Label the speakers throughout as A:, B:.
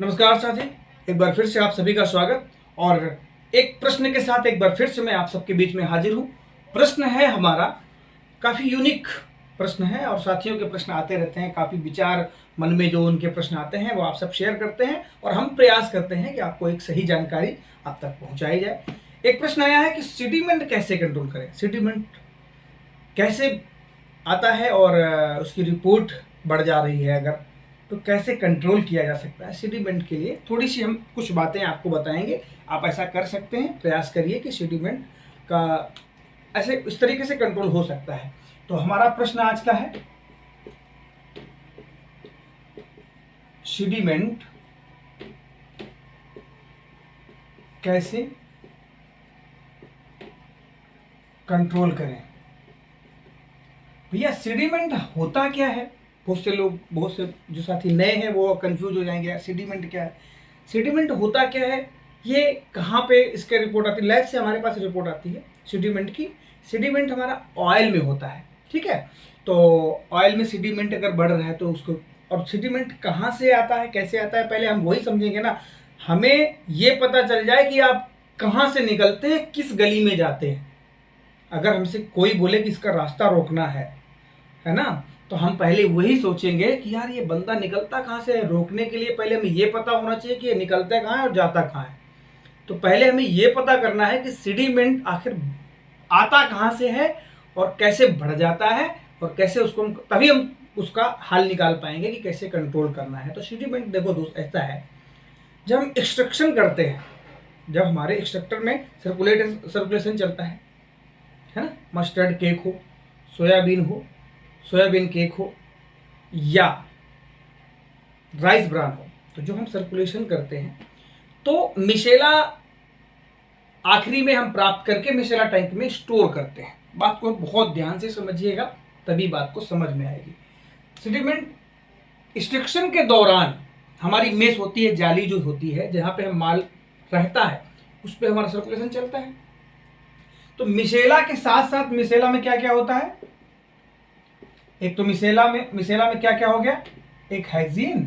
A: नमस्कार साथी, एक बार फिर से आप सभी का स्वागत। और एक प्रश्न के साथ एक बार फिर से मैं आप सबके बीच में हाजिर हूँ। प्रश्न है हमारा, काफ़ी यूनिक प्रश्न है और साथियों के प्रश्न आते रहते हैं, काफ़ी विचार मन में जो उनके प्रश्न आते हैं वो आप सब शेयर करते हैं और हम प्रयास करते हैं कि आपको एक सही जानकारी आप तक पहुँचाई जाए। एक प्रश्न आया है कि सेडिमेंट कैसे कंट्रोल करें, सेडिमेंट कैसे आता है और उसकी रिपोर्ट बढ़ जा रही है अगर, तो कैसे कंट्रोल किया जा सकता है। सेडिमेंट के लिए थोड़ी सी हम कुछ बातें आपको बताएंगे, आप ऐसा कर सकते हैं, प्रयास करिए कि सेडिमेंट का ऐसे इस तरीके से कंट्रोल हो सकता है। तो हमारा प्रश्न आज का है, सेडिमेंट कैसे कंट्रोल करें। भैया सेडिमेंट होता क्या है? बहुत से जो साथी नए हैं वो कंफ्यूज हो जाएंगे, यार सेडिमेंट क्या है, सेडिमेंट होता क्या है, ये कहाँ पे इसके रिपोर्ट आती है। लैब से हमारे पास रिपोर्ट आती है सेडिमेंट की। सेडिमेंट हमारा ऑयल में होता है, ठीक है। तो ऑयल में सेडिमेंट अगर बढ़ रहा है तो उसको, और सेडिमेंट कहाँ से आता है, कैसे आता है, पहले हम वही समझेंगे ना। हमें ये पता चल जाए कि आप कहाँ से निकलते हैं, किस गली में जाते हैं। अगर हमसे कोई बोले कि इसका रास्ता रोकना है ना, तो हम पहले वही सोचेंगे कि यार ये बंदा निकलता कहाँ से है। रोकने के लिए पहले हमें ये पता होना चाहिए कि ये निकलता कहाँ है और जाता कहाँ है। तो पहले हमें ये पता करना है कि सेडिमेंट आखिर आता कहाँ से है और कैसे बढ़ जाता है और कैसे उसको तभी हम उसका हल निकाल पाएंगे कि कैसे कंट्रोल करना है। तो सेडिमेंट देखो दोस्त, ऐसा है जब हम एक्सट्रैक्शन करते हैं, जब हमारे एक्सट्रैक्टर में सर्कुलेशन चलता है ना, मस्टर्ड केक हो, सोयाबीन केक हो या राइस ब्रान हो, तो जो हम सर्कुलेशन करते हैं तो मिशेला आखिरी में हम प्राप्त करके मिशेला टैंक में स्टोर करते हैं। बात को बहुत ध्यान से समझिएगा, तभी बात को समझ में आएगी। सेडिमेंट एक्सट्रैक्शन के दौरान हमारी मेस होती है, जाली जो होती है जहाँ पे हम माल रहता है, उस पर हमारा सर्कुलेशन चलता है। तो मिशेला के साथ साथ मिशेला में क्या क्या होता है, एक तो मिशेला में क्या क्या हो गया, एक हेक्सीन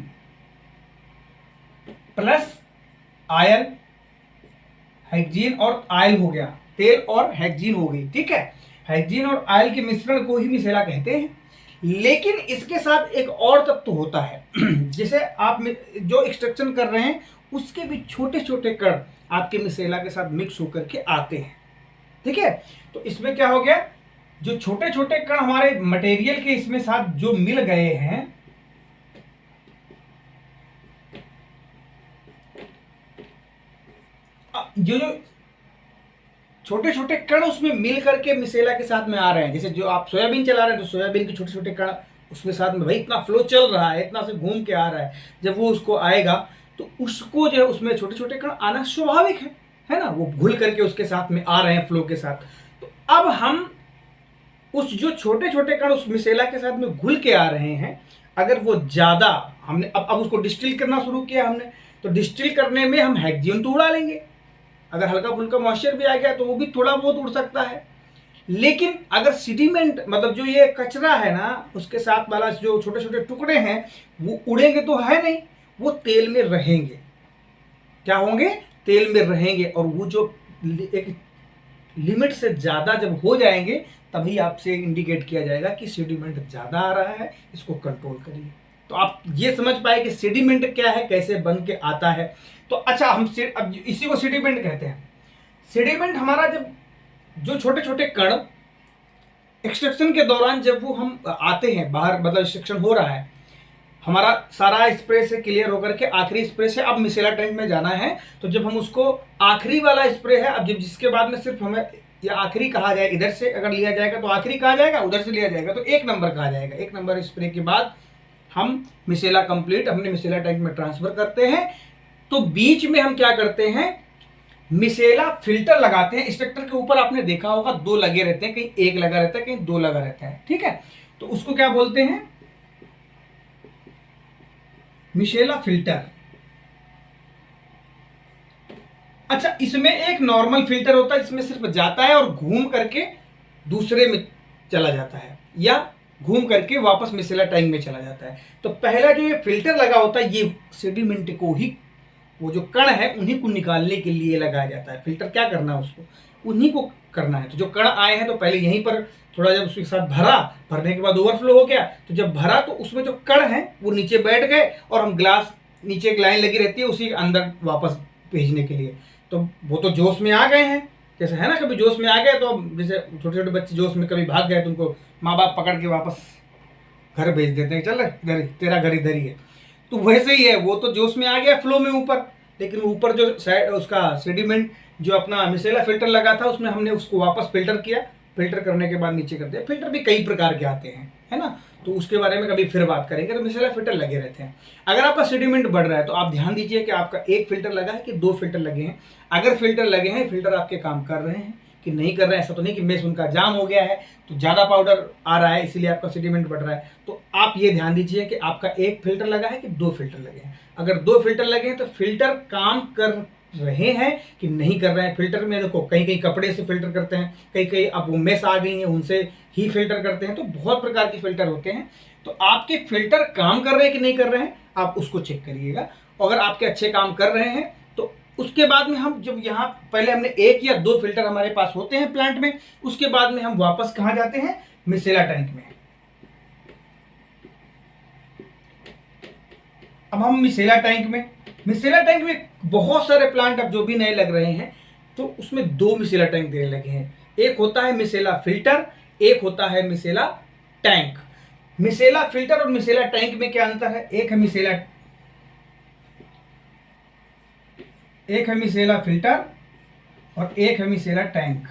A: प्लस आयल, हेक्सीन और आयल हो गया, तेल और हेक्सीन हो गई, ठीक है। हेक्सीन और आयल के मिश्रण को ही मिशेला कहते हैं। लेकिन इसके साथ एक और तत्व होता है जिसे आप जो एक्सट्रैक्शन कर रहे हैं उसके भी छोटे छोटे कण आपके मिशेला के साथ मिक्स होकर के आते हैं, ठीक है। तो इसमें क्या हो गया, जो छोटे छोटे कण हमारे मटेरियल के इसमें साथ जो मिल गए हैं, जो छोटे छोटे कण उसमें मिल करके मिशेला के साथ में आ रहे हैं। जैसे जो आप सोयाबीन चला रहे हैं तो सोयाबीन के छोटे छोटे कण उसमें साथ में, भाई इतना फ्लो चल रहा है, इतना से घूम के आ रहा है, जब वो उसको आएगा तो उसको जो है उसमें छोटे छोटे कण आना स्वाभाविक है ना, वो घुल करके उसके साथ में आ रहे हैं फ्लो के साथ। तो अब हम उस जो छोटे छोटे कण उस मिशेला के साथ में घुल के आ रहे हैं, अगर वो ज़्यादा हमने अब उसको डिस्टिल करना शुरू किया हमने, तो डिस्टिल करने में हम हेक्सीन तो उड़ा लेंगे। अगर हल्का फुल्का मॉइस्चर भी आ गया तो वो भी थोड़ा बहुत उड़ सकता है। लेकिन अगर सेडिमेंट मतलब जो ये कचरा है ना, उसके साथ वाला जो छोटे छोटे टुकड़े हैं वो उड़ेंगे तो है नहीं, वो तेल में रहेंगे। क्या होंगे, तेल में रहेंगे। और वो जो एक लिमिट से ज़्यादा जब हो जाएंगे तभी आपसे इंडिकेट किया जाएगा कि सेडिमेंट ज़्यादा आ रहा है, इसको कंट्रोल करिए। तो आप ये समझ पाए कि सेडिमेंट क्या है, कैसे बन के आता है। तो अच्छा, हम अब इसी को सेडिमेंट कहते हैं। सेडिमेंट हमारा जब जो छोटे छोटे कण एक्सट्रैक्शन के दौरान जब वो हम आते हैं बाहर, मतलब एक्सट्रैक्शन हो रहा है, हमारा सारा स्प्रे से क्लियर होकर के आखिरी स्प्रे से अब मिशेला टैंक में जाना है, तो जब हम उसको आखिरी वाला स्प्रे है, अब जब जिसके बाद में सिर्फ हमें या आखिरी कहा जाए, इधर से अगर लिया जाएगा तो आखिरी कहा जाएगा, उधर से लिया जाएगा तो 1 नंबर कहा जाएगा। 1 नंबर स्प्रे के बाद हम मिशेला कंप्लीट अपने मिशेला टैंक में ट्रांसफर करते हैं। तो बीच में हम क्या करते हैं, मिशेला फिल्टर लगाते हैं। एक्सट्रैक्टर के ऊपर आपने देखा होगा 2 लगे रहते हैं, कहीं 1 लगा रहता है, कहीं 2 लगा रहता है, ठीक है। तो उसको क्या बोलते हैं, मिशेला फिल्टर। अच्छा, इसमें एक नॉर्मल फिल्टर होता है, इसमें सिर्फ जाता है और घूम करके दूसरे में चला जाता है, या घूम करके वापस मिसेला टैंक में चला जाता है। तो पहला जो ये फिल्टर लगा होता है ये सेडिमेंट को ही, वो जो कण है उन्हीं को निकालने के लिए लगाया जाता है। फिल्टर क्या करना है उसको, उन्हीं को करना है। तो जो कण आए हैं तो पहले यहीं पर थोड़ा जब उसके साथ भरा, भरने के बाद ओवरफ्लो हो गया, तो जब भरा तो उसमें जो कण हैं वो नीचे बैठ गए और हम ग्लास नीचे एक लाइन लगी रहती है उसी के अंदर वापस भेजने के लिए। तो वो तो जोश में आ गए हैं, जैसे है ना कभी जोश में आ गए तो जैसे छोटे छोटे बच्चे जोश में कभी भाग गए तो उनको माँ बाप पकड़ के वापस घर भेज देते हैं, चल इधर तेरा घर इधर ही है। तो वैसे ही है, वो तो जोश में आ गया फ्लो में ऊपर, लेकिन ऊपर जो साइड उसका सेडिमेंट जो अपना मिसेला फिल्टर लगा था उसमें हमने उसको वापस फिल्टर किया। फिल्टर करने के बाद नीचे कर दिया। फिल्टर भी कई प्रकार के आते हैं, है ना, तो उसके बारे में कभी फिर बात करेंगे। तो मिसेला फिल्टर लगे रहते हैं। अगर आपका सेडिमेंट बढ़ रहा है तो आप ध्यान दीजिए कि आपका एक फिल्टर लगा है कि दो फिल्टर लगे हैं। अगर फिल्टर लगे हैं, फिल्टर आपके काम कर रहे हैं कि नहीं कर रहे हैं, ऐसा तो नहीं कि मेस उनका जाम हो गया है तो ज़्यादा पाउडर आ रहा है इसीलिए आपका सेडिमेंट बढ़ रहा है। तो आप ये ध्यान दीजिए कि आपका एक फिल्टर लगा है कि दो फिल्टर लगे हैं। अगर दो फिल्टर लगे हैं तो फिल्टर काम कर रहे हैं कि नहीं कर रहे हैं। फिल्टर में देखो कहीं कहीं कपड़े से फिल्टर करते हैं, कहीं कहीं अब वो मेस आ गई है उनसे ही फिल्टर करते हैं। तो बहुत प्रकार के फिल्टर होते हैं। तो आपके फिल्टर काम कर रहे हैं कि नहीं कर रहे हैं आप उसको चेक करिएगा। अगर आपके अच्छे काम कर रहे हैं तो उसके बाद में हम जब यहाँ पहले हमने एक या दो फिल्टर हमारे पास होते हैं प्लांट में, उसके बाद में हम वापस कहाँ जाते हैं, मिसेला टैंक में। अब हम मिसेला टैंक में बहुत सारे प्लांट अब जो भी नए लग रहे हैं तो उसमें दो मिसेला टैंक देने लगे हैं। एक होता है मिसेला फिल्टर, एक होता है मिसेला टैंक। मिसेला फिल्टर और मिसेला टैंक में क्या अंतर है, एक है मिसेला फिल्टर और एक है मिसेला टैंक।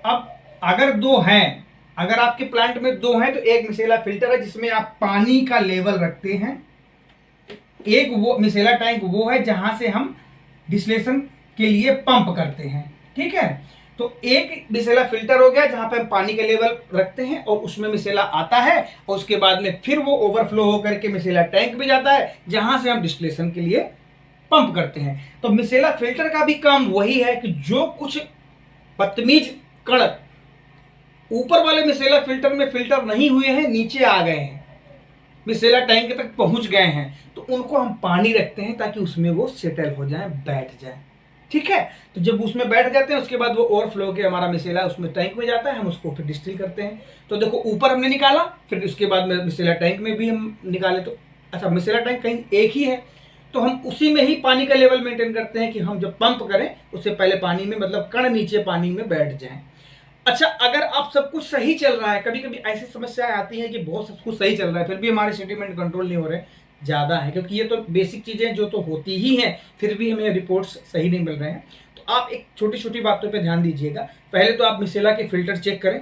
A: अब अगर दो हैं, अगर आपके प्लांट में दो हैं तो एक मिसेला फिल्टर है जिसमें आप पानी का लेवल रखते हैं, एक वो मिसेला टैंक वो है जहां से हम डिस्टिलेशन के लिए पंप करते हैं। ठीक है, तो एक मिसेला फिल्टर हो गया जहां पे हम पानी का लेवल रखते हैं और उसमें मिसेला आता है और उसके बाद में फिर वो ओवरफ्लो होकर के मिसेला टैंक में जाता है जहां से हम डिस्टिलेशन के लिए पंप करते हैं। तो मिसेला फिल्टर का भी काम वही है कि जो कुछ बदतमीज कण ऊपर वाले मिसेला फिल्टर में फिल्टर नहीं हुए हैं, नीचे आ गए हैं, मिसेला टैंक तक पहुंच गए हैं, तो उनको हम पानी रखते हैं ताकि उसमें वो सेटल हो जाए, बैठ जाए। ठीक है, तो जब उसमें बैठ जाते हैं उसके बाद वो ओवरफ्लो के हमारा मिसेला उसमें टैंक में जाता है, हम उसको फिर डिस्टिल करते हैं। तो देखो ऊपर हमने निकाला, फिर उसके बाद में मिसेला टैंक में भी हम निकाले। तो अच्छा, मिसेला टैंक कहीं एक ही है तो हम उसी में ही पानी का लेवल मेंटेन करते हैं कि हम जब पंप करें उससे पहले पानी में मतलब कण नीचे पानी में बैठ जाएं। अच्छा, अगर आप सब कुछ सही चल रहा है, कभी कभी ऐसी समस्याएं आती हैं कि बहुत सब कुछ सही चल रहा है फिर भी हमारे सेडिमेंट कंट्रोल नहीं हो रहे, ज़्यादा है, क्योंकि ये तो बेसिक चीज़ें जो तो होती ही हैं, फिर भी हमें रिपोर्ट्स सही नहीं मिल रहे हैं। तो आप एक छोटी छोटी बातों पे ध्यान दीजिएगा। पहले तो आप मिसेला के फिल्टर चेक करें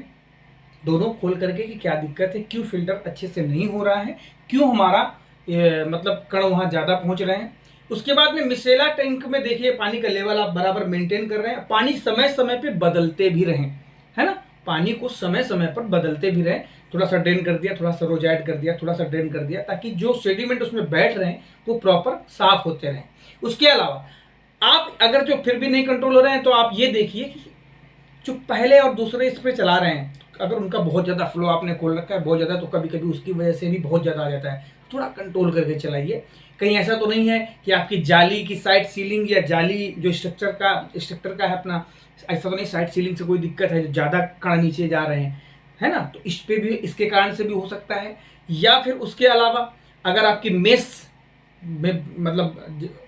A: दोनों खोल करके कि क्या दिक्कत है, क्यों फिल्टर अच्छे से नहीं हो रहा है, क्यों हमारा मतलब कण वहाँ ज़्यादा पहुँच रहे हैं। उसके बाद में मिसेला टैंक में देखिए पानी का लेवल आप बराबर मेंटेन कर रहे हैं, पानी समय समय पे बदलते भी रहें, है ना, पानी को समय समय पर बदलते भी रहें। थोड़ा सा ड्रेन कर दिया, थोड़ा सा रोज ऐड कर दिया, थोड़ा सा ड्रेन कर दिया, ताकि जो सेडिमेंट उसमें बैठ रहे हैं वो प्रॉपर साफ होते रहें। उसके अलावा आप अगर जो फिर भी नहीं कंट्रोल हो रहे हैं तो आप ये देखिए कि जो पहले और दूसरे स्प्रे चला रहे हैं अगर उनका बहुत ज़्यादा फ्लो आपने खोल रखा है बहुत ज़्यादा, तो कभी कभी उसकी वजह से भी बहुत ज़्यादा आ जाता है। थोड़ा कंट्रोल करके चलाइए। कहीं ऐसा तो नहीं है कि आपकी जाली की साइड सीलिंग या जाली जो स्ट्रक्चर का है अपना, ऐसा तो नहीं साइड सीलिंग से कोई दिक्कत है जो ज़्यादा कण नीचे जा रहे हैं, है ना, तो इस पे भी इसके कारण से भी हो सकता है। या फिर उसके अलावा अगर आपकी मेस में मतलब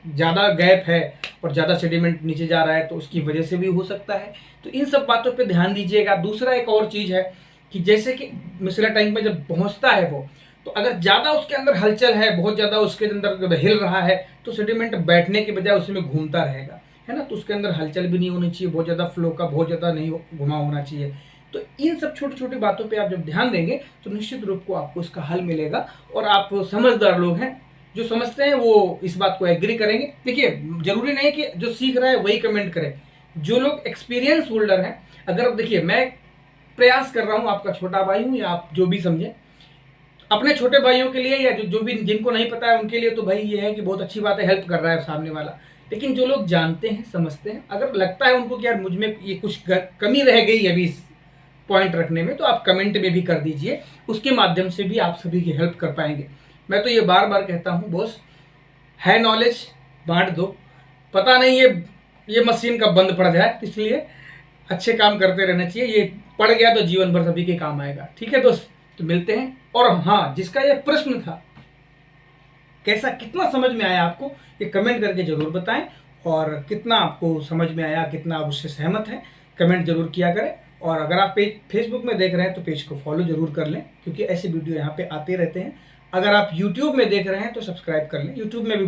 A: ज़्यादा गैप है और ज़्यादा सेडिमेंट नीचे जा रहा है तो उसकी वजह से भी हो सकता है। तो इन सब बातों पे ध्यान दीजिएगा। दूसरा एक और चीज़ है कि जैसे कि मिसेला टैंक में जब पहुंचता है वो, तो अगर ज़्यादा उसके अंदर हलचल है, बहुत ज़्यादा उसके अंदर हिल रहा है, तो सेडिमेंट बैठने के बजाय उसमें घूमता रहेगा, है ना, तो उसके अंदर हलचल भी नहीं होनी चाहिए, बहुत ज़्यादा फ्लो का बहुत ज़्यादा नहीं घुमा होना चाहिए। तो इन सब छोटी छोटी बातों पे आप जब ध्यान देंगे तो निश्चित रूप को आपको इसका हल मिलेगा। और आप समझदार लोग हैं, जो समझते हैं वो इस बात को एग्री करेंगे। देखिए, जरूरी नहीं कि जो सीख रहा है वही कमेंट करे, जो लोग एक्सपीरियंस होल्डर हैं, अगर अब देखिए मैं प्रयास कर रहा हूँ, आपका छोटा भाई हूँ या आप जो भी समझे, अपने छोटे भाइयों के लिए या जो भी जिनको नहीं पता है उनके लिए तो भाई ये है कि बहुत अच्छी बात है, हेल्प कर रहा है सामने वाला। लेकिन जो लोग जानते हैं समझते हैं, अगर लगता है उनको कि यार मुझ में ये कुछ कमी रह गई अभी इस पॉइंट रखने में, तो आप कमेंट में भी कर दीजिए, उसके माध्यम से भी आप सभी की हेल्प कर पाएंगे। मैं तो ये बार बार कहता हूँ बॉस, है नॉलेज बांट दो, पता नहीं ये मशीन कब बंद पड़ जाए, इसलिए अच्छे काम करते रहना चाहिए। ये पड़ गया तो जीवन भर सभी के काम आएगा। ठीक है दोस्त, तो मिलते हैं। और हाँ, जिसका ये प्रश्न था कैसा, कितना समझ में आया आपको, ये कमेंट करके जरूर बताएं, और कितना आपको समझ में आया, कितना आप उससे सहमत हैं, कमेंट जरूर किया करें। और अगर आप पेज फेसबुक में देख रहे हैं तो पेज को फॉलो जरूर कर लें, क्योंकि ऐसे वीडियो यहाँ पे आते रहते हैं। अगर आप यूट्यूब में देख रहे हैं तो सब्सक्राइब कर लें। यूट्यूब में भी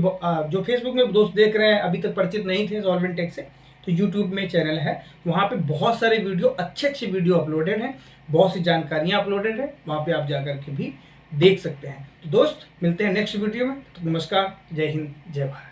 A: जो फेसबुक में दोस्त देख रहे हैं अभी तक परिचित नहीं थे सॉल्वेंट टेक से, तो यूट्यूब में चैनल है, वहाँ पे बहुत सारे वीडियो, अच्छे वीडियो अपलोडेड हैं, बहुत सी जानकारियाँ अपलोडेड है, वहाँ पे आप जाकर के भी देख सकते हैं। तो दोस्त, मिलते हैं नेक्स्ट वीडियो में। तो नमस्कार, जय हिंद, जय भारत।